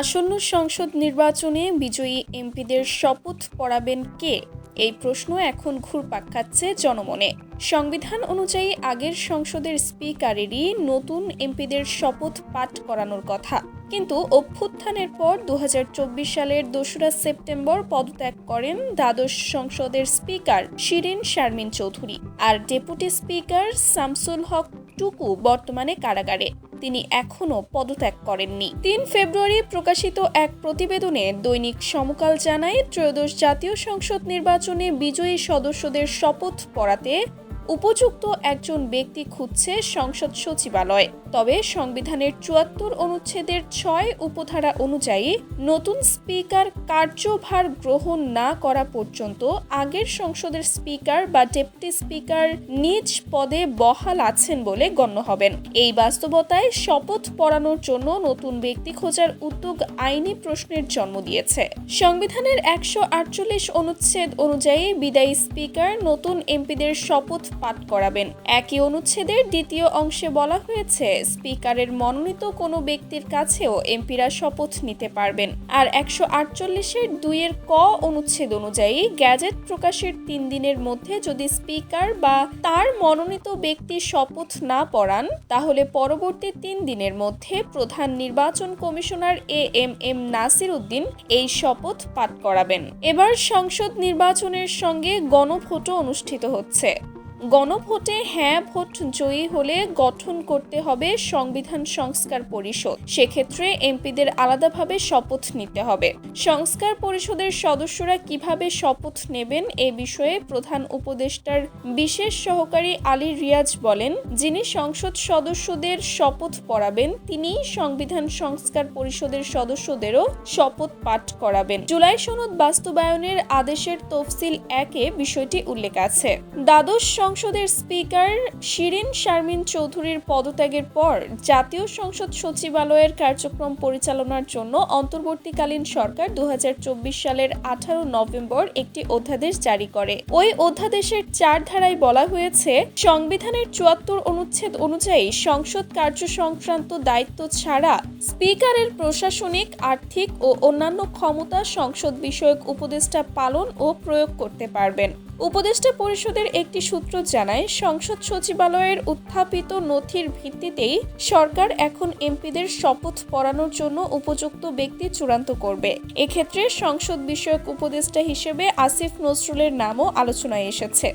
আসন্ন সংসদ নির্বাচনে বিজয়ী এমপিদের শপথ পড়াবেন কে? এই প্রশ্ন এখন ঘুরপাক খাচ্ছে জনমনে। সংবিধান অনুযায়ী আগের সংসদের স্পিকারেরই নতুন এমপিদের শপথ পাঠ করানোর কথা, কিন্তু অভ্যুত্থানের পর ২০২৪ সালের ২রা সেপ্টেম্বর পদত্যাগ করেন দ্বাদশ সংসদের স্পিকার শিরিন শারমিন চৌধুরী। আর ডেপুটি স্পিকার শামসুল হক টুকু বর্তমানে কারাগারে, তিনি এখনও পদত্যাগ করেননি। ৩ ফেব্রুয়ারি প্রকাশিত এক প্রতিবেদনে দৈনিক সমকাল জানায়, ত্রয়োদশ জাতীয় সংসদ নির্বাচনে বিজয়ী সদস্যদের শপথ পড়াতে উপযুক্ত একজন ব্যক্তি খুঁজছে সংসদ সচিবালয়। তবে সংবিধানের ৭৪ অনুচ্ছেদের ৬ উপধারা অনুযায়ী নতুন স্পিকার কার্যভার গ্রহণ না করা পর্যন্ত আগের সংসদের স্পিকার বা ডেপুটি স্পিকার নিজ পদে বহাল আছেন বলে গণ্য হবেন। এই বাস্তবতায় শপথ পড়ানোর জন্য নতুন ব্যক্তি খোঁজার উদ্যোগ আইনি প্রশ্নের জন্ম দিয়েছে। সংবিধানের ১৪৮ অনুচ্ছেদ অনুযায়ী বিদায়ী স্পিকার নতুন এমপিদের শপথ পাঠ করাবেন। একই অনুচ্ছেদের ২য় অংশে বলা হয়েছে, স্পিকারের মনোনীত কোনো ব্যক্তির কাছেও এমপিরা শপথ নিতে পারবেন। আর ১৪৮ ২ ক অনুচ্ছেদ অনুযায়ী গ্যাজেট প্রকাশের ৩ দিনের মধ্যে যদি স্পিকার বা তার মনোনীত ব্যক্তি শপথ না পড়ান, তাহলে পরবর্তী ৩ দিনের মধ্যে প্রধান নির্বাচন কমিশনার এএমএম নাসির উদ্দিন এই শপথ পাঠ করাবেন। এবার সংসদ নির্বাচনের সঙ্গে গণভোটও অনুষ্ঠিত হচ্ছে। গণভোটে হ্যাঁ ভোট জয়ী হলে গঠন করতে হবে সংবিধান সংস্কার পরিষদ। সেক্ষেত্রে এমপিদের আলাদাভাবে শপথ নিতে হবে। সংস্কার পরিষদের সদস্যরা কিভাবে শপথ নেবেন এ বিষয়ে প্রধান উপদেষ্টার বিশেষ সহকারী আলী রিয়াজ বলেন, যিনি সংসদ সদস্যদের শপথ পড়াবেন তিনি সংবিধান সংস্কার পরিষদের সদস্যদেরও শপথ পাঠ করাবেন। জুলাই সনদ বাস্তবায়নের আদেশের তফসিল ১-এ বিষয়টি উল্লেখ আছে। দ্বাদশ সংসদের স্পিকার শিরিন শারমিন চৌধুরীর পদত্যাগের পর জাতীয় সংসদ সচিবালয়ের কার্যক্রম পরিচালনার জন্য অন্তর্বর্তীকালীন সরকার ২০২৪ সালের ১৮ নভেম্বর একটি অধ্যাদেশ জারি করে। ওই অধ্যাদেশের ৪ ধারায় বলা হয়েছে, সংবিধানের ৭৪ অনুচ্ছেদ অনুযায়ী সংসদ কার্য সংক্রান্ত দায়িত্ব ছাড়া স্পিকারের প্রশাসনিক, আর্থিক ও অন্যান্য ক্ষমতা সংসদ বিষয়ক উপদেষ্টা পালন ও প্রয়োগ করতে পারবেন। উপদেষ্টা পরিষদের একটি সূত্র জানায়, সংসদ সচিবালয়ের উত্থাপিত নথির ভিত্তিতেই সরকার এখন এমপিদের শপথ পড়ানোর জন্য উপযুক্ত ব্যক্তি চূড়ান্ত করবে। এক্ষেত্রে সংসদ বিষয়ক উপদেষ্টা হিসেবে আসিফ নজরুলের নামও আলোচনায় এসেছে।